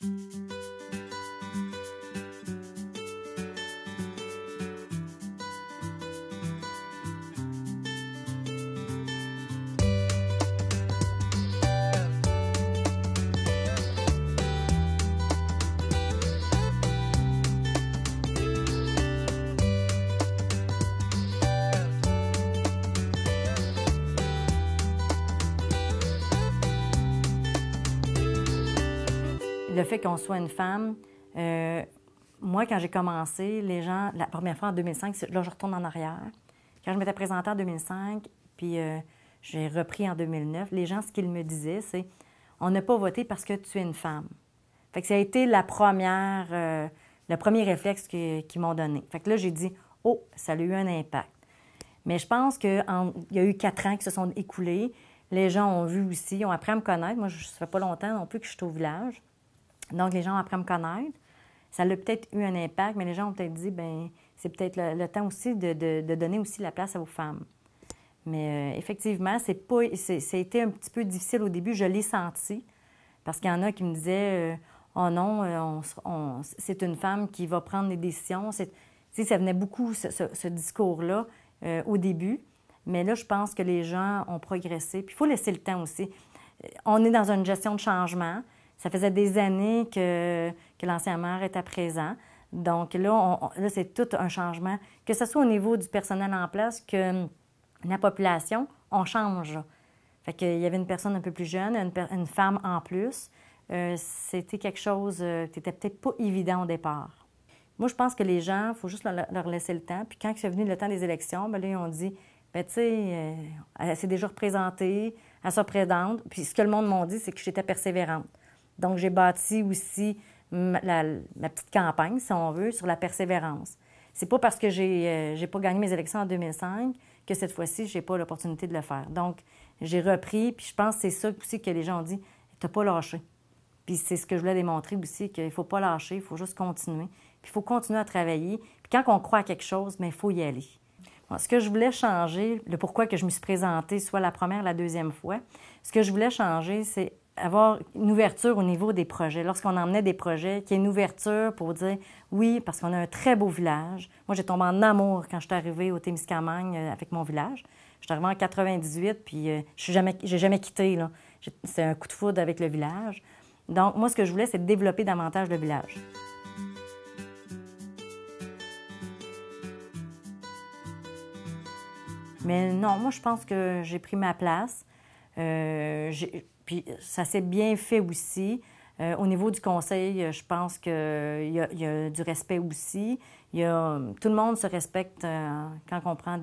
Le fait qu'on soit une femme, moi, quand j'ai commencé, les gens, la première fois en 2005, là, je retourne en arrière. Quand je m'étais présentée en 2005, puis j'ai repris en 2009, les gens, ce qu'ils me disaient, c'est « On n'a pas voté parce que tu es une femme ». Fait que ça a été le premier réflexe qu'ils m'ont donné. Fait que là, j'ai dit « Oh, ça a eu un impact ». Mais je pense qu'il y a eu 4 ans qui se sont écoulés. Les gens ont vu aussi, ont appris à me connaître. Moi, ça fait pas longtemps non plus que je suis au village. Donc, les gens ont appris à me connaître. Ça a peut-être eu un impact, mais les gens ont peut-être dit, bien, c'est peut-être le temps aussi de donner aussi la place aux femmes. Mais effectivement, ça a été un petit peu difficile au début. Je l'ai senti, parce qu'il y en a qui me disaient, oh non, c'est une femme qui va prendre les décisions. Ça venait beaucoup, ce discours-là, au début. Mais là, je pense que les gens ont progressé. Puis il faut laisser le temps aussi. On est dans une gestion de changement. Ça faisait des années que l'ancien maire était présent. Donc là, c'est tout un changement. Que ce soit au niveau du personnel en place que la population, on change. Fait qu'il y avait une personne un peu plus jeune, une femme en plus. C'était quelque chose qui n'était peut-être pas évident au départ. Moi, je pense que les gens, il faut juste leur laisser le temps. Puis quand c'est venu le temps des élections, bien là, ils ont dit, bien, tu sais, elle s'est déjà représentée, elle se présente. Puis ce que le monde m'a dit, c'est que j'étais persévérante. Donc, j'ai bâti aussi la petite campagne, si on veut, sur la persévérance. C'est pas parce que j'ai pas gagné mes élections en 2005 que cette fois-ci, j'ai pas l'opportunité de le faire. Donc, j'ai repris, puis je pense que c'est ça aussi que les gens ont dit, t'as pas lâché. Puis c'est ce que je voulais démontrer aussi, qu'il faut pas lâcher, il faut juste continuer. Puis il faut continuer à travailler. Puis quand on croit à quelque chose, bien, il faut y aller. Bon, ce que je voulais changer, le pourquoi que je me suis présentée, soit la première, la deuxième fois, ce que je voulais changer, c'est avoir une ouverture au niveau des projets. Lorsqu'on emmenait des projets, qu'il y ait une ouverture pour dire oui, parce qu'on a un très beau village. Moi, j'ai tombé en amour quand je suis arrivée au Témiscamingue avec mon village. Je suis arrivée en 98, puis j'ai jamais quitté, là. C'est un coup de foudre avec le village. Donc, moi, ce que je voulais, c'est de développer davantage le village. Mais non, moi, je pense que j'ai pris ma place. Puis ça s'est bien fait aussi. Au niveau du conseil, je pense qu'il y a du respect aussi. Tout le monde se respecte quand on prend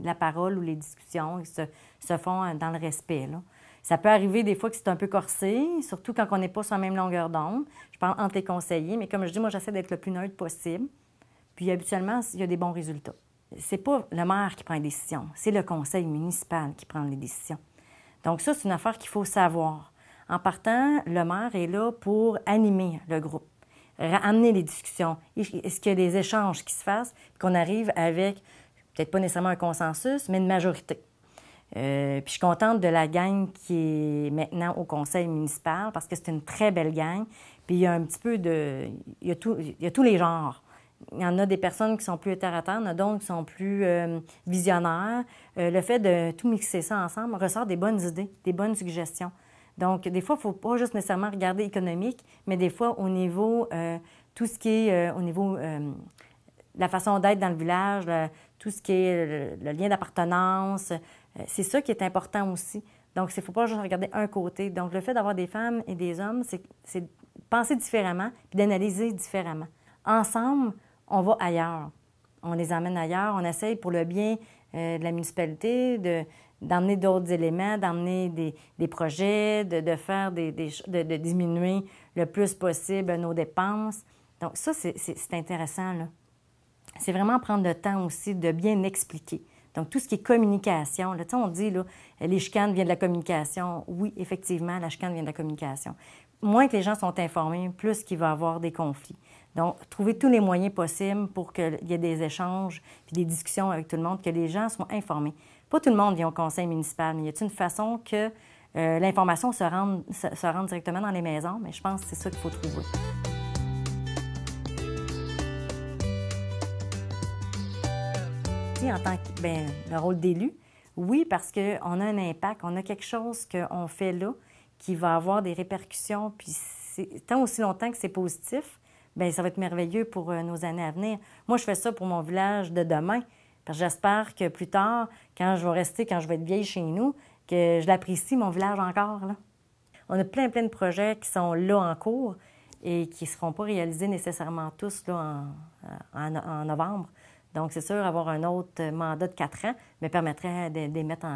la parole ou les discussions, se font dans le respect, là. Ça peut arriver des fois que c'est un peu corsé, surtout quand on n'est pas sur la même longueur d'onde. Je parle entre les conseillers, mais comme je dis, moi, j'essaie d'être le plus neutre possible. Puis habituellement, il y a des bons résultats. C'est pas le maire qui prend les décisions, c'est le conseil municipal qui prend les décisions. Donc ça, c'est une affaire qu'il faut savoir. En partant, le maire est là pour animer le groupe, amener les discussions. Est-ce qu'il y a des échanges qui se fassent, qu'on arrive avec, peut-être pas nécessairement un consensus, mais une majorité. Puis je suis contente de la gang qui est maintenant au conseil municipal parce que c'est une très belle gang. Puis il y a un petit peu de... Il y a tous les genres. Il y en a des personnes qui sont plus terre-à-terre, il y en a d'autres qui sont plus visionnaires. Le fait de tout mixer ça ensemble ressort des bonnes idées, des bonnes suggestions. Donc, des fois, il ne faut pas juste nécessairement regarder économique, mais des fois, au niveau, tout ce qui est au niveau la façon d'être dans le village, tout ce qui est le lien d'appartenance, c'est ça qui est important aussi. Donc, il ne faut pas juste regarder un côté. Donc, le fait d'avoir des femmes et des hommes, c'est de penser différemment puis d'analyser différemment. Ensemble, on va ailleurs. On les emmène ailleurs. On essaye pour le bien de la municipalité d'emmener d'autres éléments, d'emmener des projets, de diminuer le plus possible nos dépenses. Donc ça, c'est intéressant, là. C'est vraiment prendre le temps aussi de bien expliquer. Donc, tout ce qui est communication, là, tu sais, on dit, là, les chicanes viennent de la communication. Oui, effectivement, la chicane vient de la communication. Moins que les gens sont informés, plus qu'il va y avoir des conflits. Donc, trouver tous les moyens possibles pour qu'il y ait des échanges puis des discussions avec tout le monde, que les gens soient informés. Pas tout le monde vient au conseil municipal, mais y a-t-il une façon que l'information se rende directement dans les maisons, mais je pense que c'est ça qu'il faut trouver. En tant que, le rôle d'élu, oui, parce qu'on a un impact, on a quelque chose qu'on fait là qui va avoir des répercussions, puis tant aussi longtemps que c'est positif, bien, ça va être merveilleux pour nos années à venir. Moi, je fais ça pour mon village de demain, parce que j'espère que plus tard, quand je vais être vieille chez nous, que je l'apprécie, mon village encore, là. On a plein de projets qui sont là en cours et qui ne seront pas réalisés nécessairement tous là, en novembre. Donc, c'est sûr, avoir un autre mandat de 4 ans me permettrait de mettre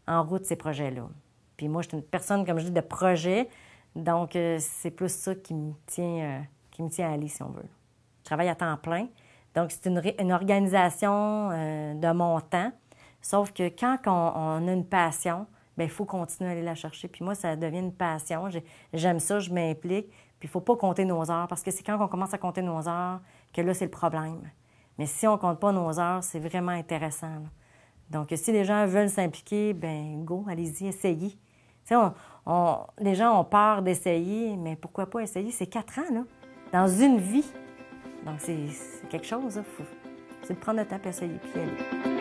en route ces projets-là. Puis moi, je suis une personne, comme je dis, de projet. Donc, c'est plus ça qui me tient à aller, si on veut. Je travaille à temps plein. Donc, c'est une organisation de mon temps. Sauf que quand on a une passion, bien, il faut continuer à aller la chercher. Puis moi, ça devient une passion. J'aime ça, je m'implique. Puis il ne faut pas compter nos heures, parce que c'est quand on commence à compter nos heures que là, c'est le problème. Mais si on ne compte pas nos heures, c'est vraiment intéressant, là. Donc, si les gens veulent s'impliquer, bien, go, allez-y, essayez. Tu sais, les gens ont peur d'essayer, mais pourquoi pas essayer? C'est 4 ans, là, dans une vie. Donc, c'est quelque chose, là. C'est de prendre le temps et essayer, puis y aller.